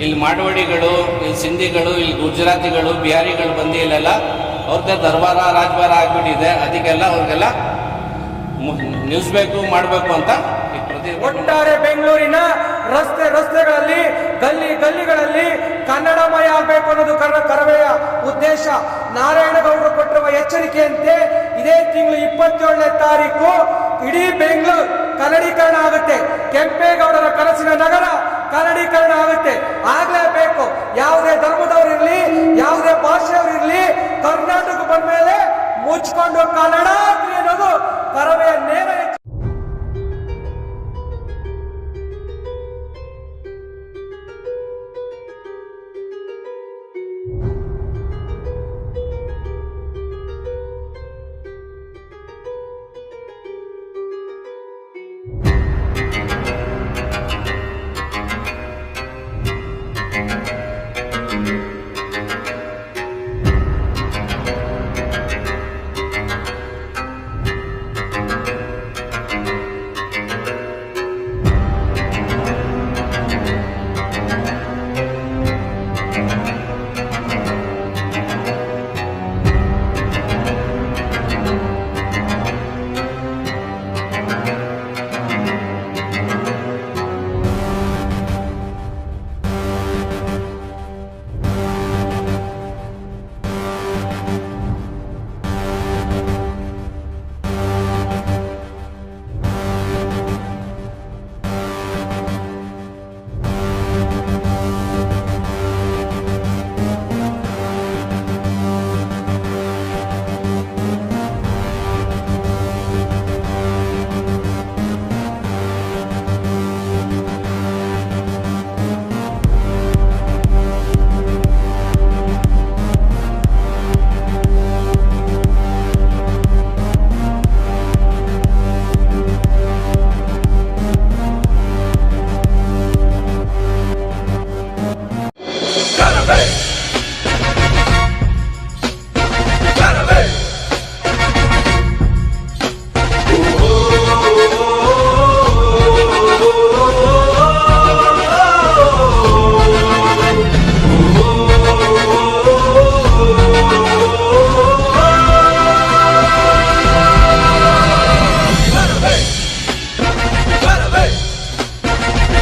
ಇಲ್ಲಿ ಮಾಡವಡಿಗಳು, ಇಲ್ಲಿ ಸಿಂಧಿಗಳು, ಇಲ್ಲಿ ಗುಜರಾತಿಗಳು, ಬಿಹಾರಿಗಳು ಬಂದು ಇಲ್ಲೆಲ್ಲ ಅವ್ರದ್ದೇ ದರ್ಬಾರ ರಾಜಭಾರ ಆಗ್ಬಿಟ್ಟಿದೆ. ಅದಕ್ಕೆಲ್ಲ ಅವ್ರಿಗೆಲ್ಲ ನಿಲ್ಲಿಸ್ಬೇಕು ಮಾಡಬೇಕು ಅಂತ ಒಟ್ಟಾರೆ ಬೆಂಗಳೂರಿನ ರಸ್ತೆಗಳಲ್ಲಿ ಗಲ್ಲಿಗಳಲ್ಲಿ ಕನ್ನಡಮಯ ಆಗಬೇಕು ಅನ್ನೋದು ಕರವೆಯ ಉದ್ದೇಶ. ನಾರಾಯಣಗೌಡರು ಕೊಟ್ಟಿರುವ ಎಚ್ಚರಿಕೆಯಂತೆ ಇದೇ ತಿಂಗಳು 27ನೇ ತಾರೀಕು ಇಡೀ ಬೆಂಗಳೂರು ಕನ್ನಡೀಕರಣ ಆಗುತ್ತೆ. ಕೆಂಪೇಗೌಡರ ಕನಸಿನ ನಗರ ಕನ್ನಡೀಕರಣ ಆಗುತ್ತೆ, ಆಗ್ಲೇಬೇಕು. ಯಾವುದೇ ಧರ್ಮದವರಿರ್ಲಿ, ಯಾವುದೇ ಭಾಷೆಯವರಿರ್ಲಿ, ಕರ್ನಾಟಕ ಬಂದ ಮೇಲೆ ಮುಚ್ಕೊಂಡು ಕನ್ನಡ ಅನ್ನೋದು ಕರವೆಯ ನೇರ.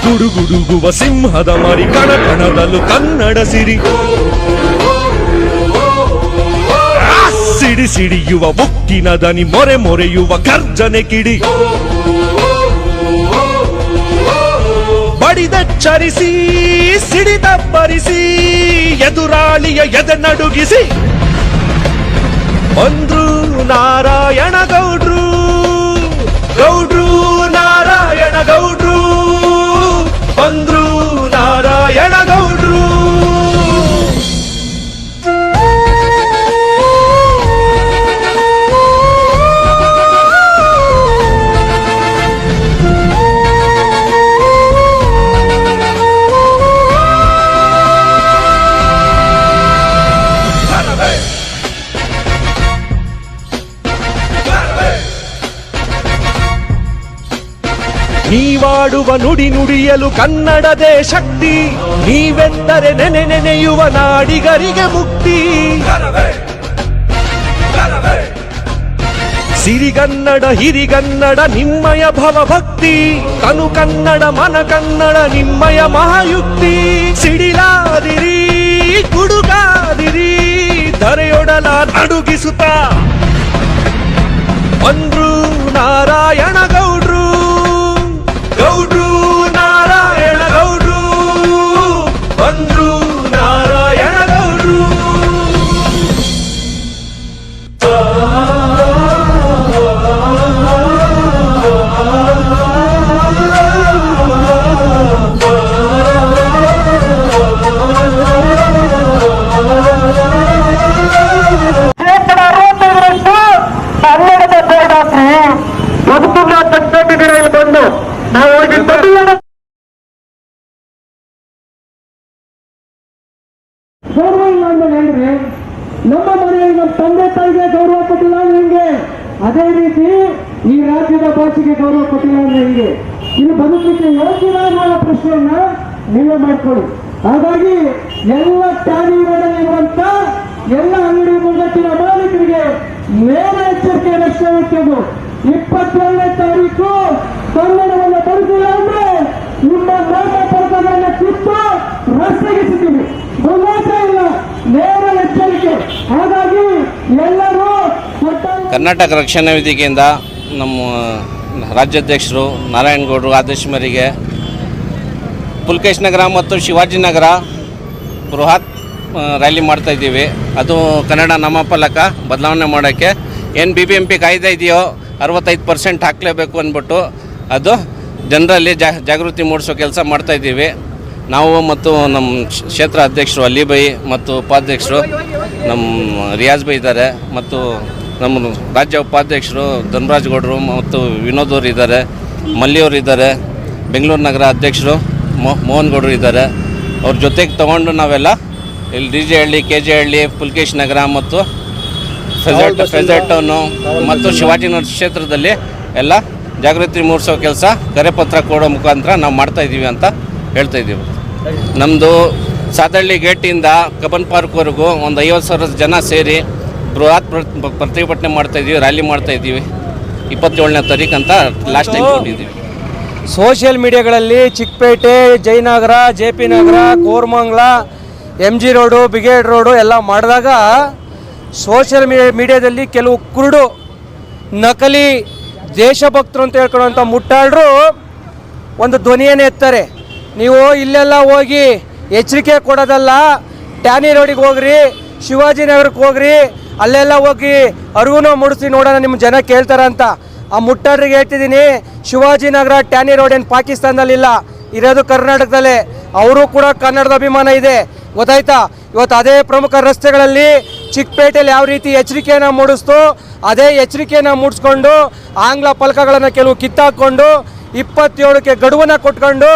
ಗುಡುಗುಡುಗುವ ಸಿಂಹದ ಮರಿ ಕಣಕಣದಲ್ಲೂ ಕನ್ನಡ ಸಿರಿ, ಸಿಡಿ ಸಿಡಿಯುವ ಮುಕ್ಕಿನ ದನಿ ಮೊರೆ ಮೊರೆಯುವ ಗರ್ಜನೆ ಕಿಡಿ, ಬಡಿದೆಚ್ಚರಿಸಿ ಸಿಡಿದಬ್ಬರಿಸಿ ಎದುರಾಳಿಯ ಎದೆ ನಡುಗಿಸಿ ಬಂದ್ರು ನಾರಾಯಣ ಗೌಡ್ರು, ಗೌಡ್ರು ನಾರಾಯಣ ಗೌಡ್ರು, ಬಂದ್ರು ನಾರಾಯಣ ಗೌಡ್ರು. ನೀವಾಡುವ ನುಡಿ ನುಡಿಯಲು ಕನ್ನಡದೇ ಶಕ್ತಿ, ನೀವೆಂದರೆ ನೆನೆ ನೆನೆಯುವ ನಾಡಿಗರಿಗೆ ಮುಕ್ತಿ. ಸಿರಿಗನ್ನಡ ಹಿರಿಗನ್ನಡ ನಿಮ್ಮಯ ಭವಭಕ್ತಿ, ತನು ಕನ್ನಡ ಮನ ಕನ್ನಡ ನಿಮ್ಮಯ ಮಹಾಯುಕ್ತಿ. ಸಿಡಿಲಾದಿರಿ ಗುಡುಗಾದಿರಿ ಧರೆಯೊಡಲ ನಡುಗಿಸುತ್ತ ಬಂದ್ರು ನಾರಾಯಣ ಗೌಡ್ರು, ಗೌಡ್ರು ನಾರಾಯಣ ಗೌಡ್ರು, ಬಂದ್ರು ನಾರಾಯಣ ಗೌಡ್ರು. ಕನ್ನಡದ ಬೇಡಾತ್ರಿ ಬದುಕಿನ ತಕ್ಕಂಡಿಗಳಲ್ಲಿ ಬಂದು ನಾವು ಹೋಗಿ ಗೌರವ ಇಲ್ಲ ಅಂದ್ರೆ ಹೇಳ್ರಿ, ನಮ್ಮ ಮನೆಯಲ್ಲಿ ನಮ್ಮ ತಂದೆ ತಾಯಿಗೆ ಗೌರವ ಕೊಟ್ಟಿಲ್ಲ ಅಂದ್ರೆ ಹೆಂಗೆ? ಅದೇ ರೀತಿ ಈ ರಾಜ್ಯದ ಭಾಷೆಗೆ ಗೌರವ ಕೊಟ್ಟಿಲ್ಲ ಅಂದ್ರೆ ಹೆಂಗೆ? ಇಲ್ಲಿ ಬದುಕಲಿಕ್ಕೆ ಯೋಗ್ಯದ ಅನ್ನೋ ಪ್ರಶ್ನೆಯನ್ನ ನೀವೇ ಮಾಡ್ಕೊಳ್ಳಿ. ಹಾಗಾಗಿ ಎಲ್ಲ ಟ್ಯಾನಿ ಇರುವಂತ ಎಲ್ಲ ಅಂಗಡಿ ಮುಂಗಟ್ಟಿನ ಮಾಲೀಕರಿಗೆ ನೇರ ಎಚ್ಚರಿಕೆ ರಕ್ಷಣೆ. 22ನೇ ತಾರೀಕು ಕನ್ನಡವನ್ನು ಬಳಸಿಲ್ಲ ಅಂದ್ರೆ ನಿಮ್ಮ ನಾಮಫಲಕಗಳನ್ನು ಕಿತ್ತು ರಸ್ತೆಗಿಸಿದ್ದೀವಿ. ಉಲ್ಲಾಸ ಇಲ್ಲ, ನೇರ ಎಚ್ಚರಿಕೆ. ಹಾಗಾಗಿ ಎಲ್ಲರೂ ಕರ್ನಾಟಕ ರಕ್ಷಣಾ ವೇದಿಕೆಯಿಂದ ನಮ್ಮ ರಾಜ್ಯಾಧ್ಯಕ್ಷರು ನಾರಾಯಣಗೌಡರು ಆದೇಶ ಮೇರೆಗೆ ಪುಲ್ಕೇಶ್ ನಗರ ಮತ್ತು ಶಿವಾಜಿನಗರ ಬೃಹತ್ ರ್ಯಾಲಿ ಮಾಡ್ತಾಯಿದ್ದೀವಿ. ಅದು ಕನ್ನಡ ನಾಮಫಲಕ ಬದಲಾವಣೆ ಮಾಡೋಕ್ಕೆ ಏನು BBMP ಕಾಯ್ದೆ ಇದೆಯೋ 65% ಹಾಕಲೇಬೇಕು ಅಂದ್ಬಿಟ್ಟು ಅದು ಜನರಲ್ಲಿ ಜಾಗೃತಿ ಮೂಡಿಸೋ ಕೆಲಸ ಮಾಡ್ತಾಯಿದ್ದೀವಿ. ನಾವು ಮತ್ತು ನಮ್ಮ ಕ್ಷೇತ್ರ ಅಧ್ಯಕ್ಷರು ಅಲಿ ಬೈ ಮತ್ತು ಉಪಾಧ್ಯಕ್ಷರು ನಮ್ಮ ರಿಯಾಜ್ ಬೈ ಇದ್ದಾರೆ, ಮತ್ತು ನಮ್ಮ ರಾಜ್ಯ ಉಪಾಧ್ಯಕ್ಷರು ಧನ್ರಾಜ್ ಗೌಡರು ಮತ್ತು ವಿನೋದ್ ಅವರು ಇದ್ದಾರೆ, ಮಲ್ಲಿಯವರು ಇದ್ದಾರೆ, ಬೆಂಗಳೂರು ನಗರ ಅಧ್ಯಕ್ಷರು ಮೋಹನ್ ಗೌಡರು ಇದ್ದಾರೆ. ಅವ್ರ ಜೊತೆಗೆ ತೊಗೊಂಡು ನಾವೆಲ್ಲ ಇಲ್ಲಿ DJ ಹಳ್ಳಿ, KJ ಹಳ್ಳಿ, ಪುಲ್ಕೇಶ್ ನಗರ ಮತ್ತು ಫೆಜರ್ಟ್ ಟೌನು ಮತ್ತು ಶಿವಾಜಿನಗರ ಕ್ಷೇತ್ರದಲ್ಲಿ ಎಲ್ಲ ಜಾಗೃತಿ ಮೂಡಿಸೋ ಕೆಲಸ ಕರೆಪತ್ರ ಕೊಡೋ ಮುಖಾಂತರ ನಾವು ಮಾಡ್ತಾಯಿದ್ದೀವಿ ಅಂತ ಹೇಳ್ತಾಯಿದ್ದೀವಿ. ನಮ್ಮದು ಸಾದಳ್ಳಿ ಗೇಟಿಂದ ಕಬ್ಬನ್ ಪಾರ್ಕ್ವರೆಗೂ ಒಂದು 50,000 ಜನ ಸೇರಿ ಬೃಹತ್ ಪ್ರತಿಭಟನೆ ಮಾಡ್ತಾಯಿದ್ದೀವಿ, ರ್ಯಾಲಿ ಮಾಡ್ತಾಯಿದ್ದೀವಿ. 27ನೇ ತಾರೀಕು ಅಂತ ಲಾಸ್ಟ್ ಟೈಮ್ ಕೊಟ್ಟಿದ್ದೀವಿ. ಸೋಷಿಯಲ್ ಮೀಡಿಯಾಗಳಲ್ಲಿ Chickpet, Jayanagar, JP Nagar, Koramangala, MG road, brigade road ಎಲ್ಲ ಮಾಡಿದಾಗ ಸೋಷಿಯಲ್ ಮೀಡಿಯಾದಲ್ಲಿ ಕೆಲವು ಕುರುಡು ನಕಲಿ ದೇಶಭಕ್ತರು ಅಂತ ಹೇಳ್ಕೊಳ್ಳೋಂಥ ಮುಟ್ಟಾಳರು ಒಂದು ಧ್ವನಿಯನ್ನು ಎತ್ತಾರೆ. ನೀವು ಇಲ್ಲೆಲ್ಲ ಹೋಗಿ ಎಚ್ಚರಿಕೆ ಕೊಡೋದಲ್ಲ, ಟ್ಯಾನಿ ರೋಡಿಗೆ ಹೋಗ್ರಿ, ಶಿವಾಜಿನಗರಕ್ಕೆ ಹೋಗ್ರಿ, ಅಲ್ಲೆಲ್ಲ ಹೋಗಿ ಅರಿವು ಮೂಡಿಸಿ ನೋಡೋಣ ನಿಮ್ಮ ಜನ ಕೇಳ್ತಾರಂತ. ಆ ಮುಟ್ಟಾಡ್ರಿಗೆ ಹೇಳ್ತಿದ್ದೀನಿ, ಶಿವಾಜಿನಗರ ಟ್ಯಾನಿ ರೋಡ್ ಏನು ಪಾಕಿಸ್ತಾನದಲ್ಲಿಲ್ಲ, ಇರೋದು ಕರ್ನಾಟಕದಲ್ಲೇ. ಅವರು ಕೂಡ ಕನ್ನಡದ ಅಭಿಮಾನ ಇದೆ, ಗೊತ್ತಾಯ್ತಾ? ಇವತ್ತು ಅದೇ ಪ್ರಮುಖ ರಸ್ತೆಗಳಲ್ಲಿ ಚಿಕ್ಕಪೇಟೆಯಲ್ಲಿ ಯಾವ ರೀತಿ ಎಚ್ಚರಿಕೆಯನ್ನು ಮೂಡಿಸ್ತೋ ಅದೇ ಎಚ್ಚರಿಕೆಯನ್ನು ಮೂಡಿಸ್ಕೊಂಡು ಆಂಗ್ಲ ಫಲಕಗಳನ್ನು ಕೆಲವು ಕಿತ್ತಾಕ್ಕೊಂಡು 27ಕ್ಕೆ ಗಡುವನ್ನು ಕೊಟ್ಕೊಂಡು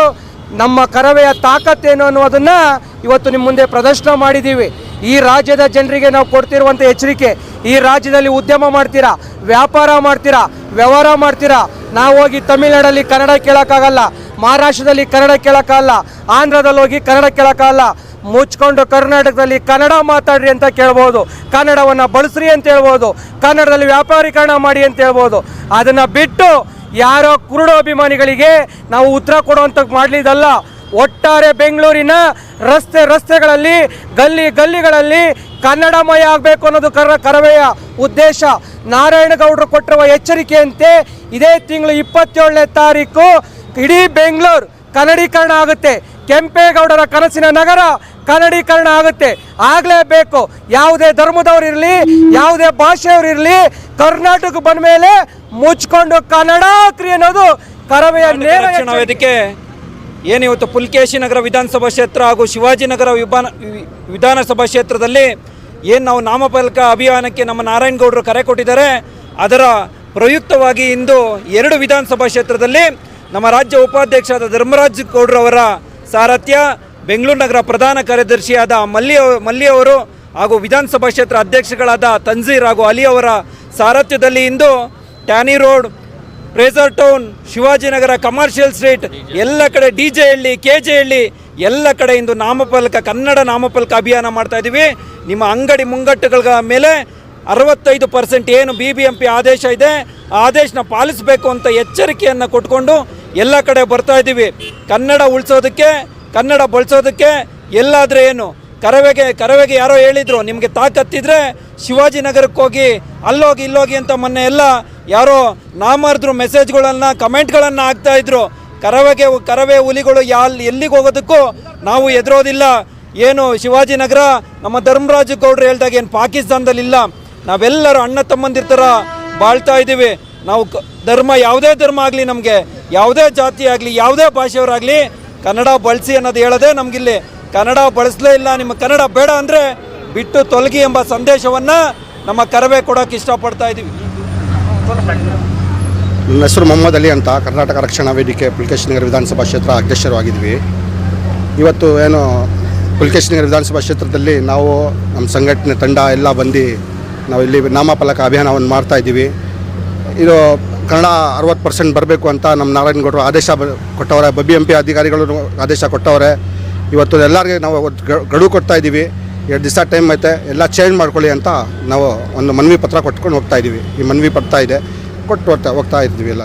ನಮ್ಮ ಕರವೆಯ ತಾಕತ್ತೇನು ಅನ್ನೋದನ್ನು ಇವತ್ತು ನಿಮ್ಮ ಮುಂದೆ ಪ್ರದರ್ಶನ ಮಾಡಿದ್ದೀವಿ. ಈ ರಾಜ್ಯದ ಜನರಿಗೆ ನಾವು ಕೊಡ್ತಿರುವಂಥ ಎಚ್ಚರಿಕೆ, ಈ ರಾಜ್ಯದಲ್ಲಿ ಉದ್ಯಮ ಮಾಡ್ತೀರಾ, ವ್ಯಾಪಾರ ಮಾಡ್ತೀರಾ, ವ್ಯವಹಾರ ಮಾಡ್ತೀರಾ, ನಾವು ಹೋಗಿ ತಮಿಳ್ನಾಡಲ್ಲಿ ಕನ್ನಡ ಕೇಳೋಕ್ಕಾಗಲ್ಲ, ಮಹಾರಾಷ್ಟ್ರದಲ್ಲಿ ಕನ್ನಡ ಕೇಳೋಕ್ಕಾಗಲ್ಲ, ಆಂಧ್ರದಲ್ಲಿ ಹೋಗಿ ಕನ್ನಡ ಕೇಳೋಕ್ಕಾಗಲ್ಲ. ಮುಚ್ಕೊಂಡು ಕರ್ನಾಟಕದಲ್ಲಿ ಕನ್ನಡ ಮಾತಾಡ್ರಿ ಅಂತ ಕೇಳ್ಬೋದು, ಕನ್ನಡವನ್ನು ಬಳಸ್ರಿ ಅಂತ ಹೇಳ್ಬೋದು, ಕನ್ನಡದಲ್ಲಿ ವ್ಯಾಪಾರೀಕರಣ ಮಾಡಿ ಅಂತ ಹೇಳ್ಬೋದು. ಅದನ್ನು ಬಿಟ್ಟು ಯಾರೋ ಕುರುಡು ಅಭಿಮಾನಿಗಳಿಗೆ ನಾವು ಉತ್ತರ ಕೊಡುವಂಥ ಮಾಡಲಿದಲ್ಲ. ಒಟ್ಟಾರೆ ಬೆಂಗಳೂರಿನ ರಸ್ತೆಗಳಲ್ಲಿ, ಗಲ್ಲಿಗಳಲ್ಲಿ ಕನ್ನಡಮಯ ಆಗಬೇಕು ಅನ್ನೋದು ಕರವೆಯ ಉದ್ದೇಶ. ನಾರಾಯಣಗೌಡರು ಕೊಟ್ಟಿರುವ ಎಚ್ಚರಿಕೆಯಂತೆ ಇದೇ ತಿಂಗಳು 27ನೇ ತಾರೀಕು ಇಡೀ ಬೆಂಗಳೂರು ಕನ್ನಡೀಕರಣ ಆಗುತ್ತೆ. ಕೆಂಪೇಗೌಡರ ಕನಸಿನ ನಗರ ಕನ್ನಡೀಕರಣ ಆಗುತ್ತೆ, ಆಗಲೇಬೇಕು. ಯಾವುದೇ ಧರ್ಮದವ್ರು ಇರಲಿ, ಯಾವುದೇ ಭಾಷೆಯವರು ಇರಲಿ, ಕರ್ನಾಟಕ ಬಂದ ಮೇಲೆ ಮುಚ್ಕೊಂಡು ಕನ್ನಡ ಕ್ರಿಯೆ ಅನ್ನೋದು ಕರವೆಯ ನೇರ ರಕ್ಷಣಾ ವೇದಿಕೆ ಏನಿವತ್ತು ಪುಲ್ಕೇಶಿ ನಗರ ವಿಧಾನಸಭಾ ಕ್ಷೇತ್ರ ಹಾಗೂ ಶಿವಾಜಿನಗರ ವಿಧಾನಸಭಾ ಕ್ಷೇತ್ರದಲ್ಲಿ ಏನು ನಾವು ನಾಮಫಲಕ ಅಭಿಯಾನಕ್ಕೆ ನಮ್ಮ ನಾರಾಯಣಗೌಡರು ಕರೆ ಕೊಟ್ಟಿದ್ದಾರೆ, ಅದರ ಪ್ರಯುಕ್ತವಾಗಿ ಇಂದು 2 ವಿಧಾನಸಭಾ ಕ್ಷೇತ್ರದಲ್ಲಿ ನಮ್ಮ ರಾಜ್ಯ ಉಪಾಧ್ಯಕ್ಷರಾದ ಧರ್ಮರಾಜ್ ಗೌಡ್ರವರ ಸಾರಥ್ಯ, ಬೆಂಗಳೂರು ನಗರ ಪ್ರಧಾನ ಕಾರ್ಯದರ್ಶಿಯಾದ ಮಲ್ಲಿ ಅವರು ಹಾಗೂ ವಿಧಾನಸಭಾ ಕ್ಷೇತ್ರ ಅಧ್ಯಕ್ಷಗಳಾದ ತನ್ಜೀರ್ ಹಾಗೂ ಅಲಿ ಅವರ ಸಾರಥ್ಯದಲ್ಲಿ ಇಂದು tannery road, Fraser town, Shivajinagar, commercial street ಎಲ್ಲ ಕಡೆ DJ ಹಳ್ಳಿ, KJ ಹಳ್ಳಿ ಎಲ್ಲ ಕಡೆ ಇಂದು ಕನ್ನಡ ನಾಮಫಲಕ ಅಭಿಯಾನ ಮಾಡ್ತಾ ಇದ್ದೀವಿ. ನಿಮ್ಮ ಅಂಗಡಿ ಮುಂಗಟ್ಟುಗಳ ಮೇಲೆ 65% ಏನು BBMP ಆದೇಶ ಇದೆ ಆ ಆದೇಶನ ಪಾಲಿಸಬೇಕು ಅಂತ ಎಚ್ಚರಿಕೆಯನ್ನು ಕೊಟ್ಕೊಂಡು ಎಲ್ಲ ಕಡೆ ಬರ್ತಾ ಇದ್ದೀವಿ. ಕನ್ನಡ ಉಳಿಸೋದಕ್ಕೆ, ಕನ್ನಡ ಬಳಸೋದಕ್ಕೆ ಎಲ್ಲಾದರೆ ಏನು ಕರವೆಗೆ ಯಾರೋ ಹೇಳಿದರು, ನಿಮಗೆ ತಾಕತ್ತಿದ್ರೆ ಶಿವಾಜಿನಗರಕ್ಕೆ ಹೋಗಿ, ಅಲ್ಲೋಗಿ ಇಲ್ಲೋಗಿ ಅಂತ ಮೊನ್ನೆ ಎಲ್ಲ ಯಾರೋ ನಾಮರ್ದ್ರು ಮೆಸೇಜ್ಗಳನ್ನು, ಕಮೆಂಟ್ಗಳನ್ನು ಹಾಕ್ತಾಯಿದ್ರು. ಕರವೆ ಹುಲಿಗಳು ಎಲ್ಲಿಗೆ ಹೋಗೋದಕ್ಕೂ ನಾವು ಎದುರೋದಿಲ್ಲ. ಏನು ಶಿವಾಜಿನಗರ ನಮ್ಮ ಧರ್ಮರಾಜ ಗೌಡ್ರು ಹೇಳ್ದಾಗ ಏನು ಪಾಕಿಸ್ತಾನದಲ್ಲಿಲ್ಲ, ನಾವೆಲ್ಲರೂ ಅಣ್ಣ ತಮ್ಮಂದಿರ ಥರ ಬಾಳ್ತಾ ಇದ್ದೀವಿ. ನಾವು ಯಾವುದೇ ಧರ್ಮ ಆಗಲಿ, ನಮಗೆ ಯಾವುದೇ ಜಾತಿ ಆಗಲಿ, ಯಾವುದೇ ಭಾಷೆಯವರಾಗಲಿ ಕನ್ನಡ ಬಳಸಿ ಅನ್ನೋದು ಹೇಳೋದೇ ನಮಗಿಲ್ಲಿ. ಕನ್ನಡ ಬಳಸಲೇ ಇಲ್ಲ, ನಿಮ್ಮ ಕನ್ನಡ ಬೇಡ ಅಂದರೆ ಬಿಟ್ಟು ತೊಲಗಿ ಎಂಬ ಸಂದೇಶವನ್ನು ನಮ್ಮ ಕರವೇ ಕೊಡೋಕೆ ಇಷ್ಟಪಡ್ತಾ ಇದ್ದೀವಿ. ನನ್ನ ಹೆಸರು ಮೊಹಮ್ಮದ್ ಅಲಿ ಅಂತ, ಕರ್ನಾಟಕ ರಕ್ಷಣಾ ವೇದಿಕೆ ಪುಲ್ಕೇಶ್ ನಗರ ವಿಧಾನಸಭಾ ಕ್ಷೇತ್ರ ಅಧ್ಯಕ್ಷರು ಆಗಿದ್ವಿ. ಇವತ್ತು ಏನು ಪುಲ್ಕೇಶ್ ನಗರ ವಿಧಾನಸಭಾ ಕ್ಷೇತ್ರದಲ್ಲಿ ನಾವು ನಮ್ಮ ಸಂಘಟನೆ ತಂಡ ಎಲ್ಲ ಬಂದು ನಾವು ಇಲ್ಲಿ ನಾಮಫಲಕ ಅಭಿಯಾನವನ್ನು ಮಾಡ್ತಾಯಿದ್ದೀವಿ. ಇದು ಕನ್ನಡ 60% ಬರಬೇಕು ಅಂತ ನಮ್ಮ ನಾರಾಯಣಗೌಡರು ಆದೇಶ ಕೊಟ್ಟವರೆ. BBMP ಅಧಿಕಾರಿಗಳು ಆದೇಶ ಕೊಟ್ಟವರೆ. ಇವತ್ತು ಎಲ್ಲರಿಗೆ ನಾವು ಗಡುವು ಕೊಡ್ತಾ ಇದ್ದೀವಿ. 2 ದಿವಸ ಟೈಮ್ ಐತೆ, ಎಲ್ಲ ಚೇಂಜ್ ಮಾಡ್ಕೊಳ್ಳಿ ಅಂತ ನಾವು ಒಂದು ಮನವಿ ಪತ್ರ ಕೊಟ್ಕೊಂಡು ಹೋಗ್ತಾ ಇದ್ದೀವಿ. ಈ ಮನವಿ ಪಡ್ತಾ ಇದೆ, ಕೊಟ್ಟು ಹೋಗ್ತಾ ಇದ್ದೀವಿ ಎಲ್ಲ.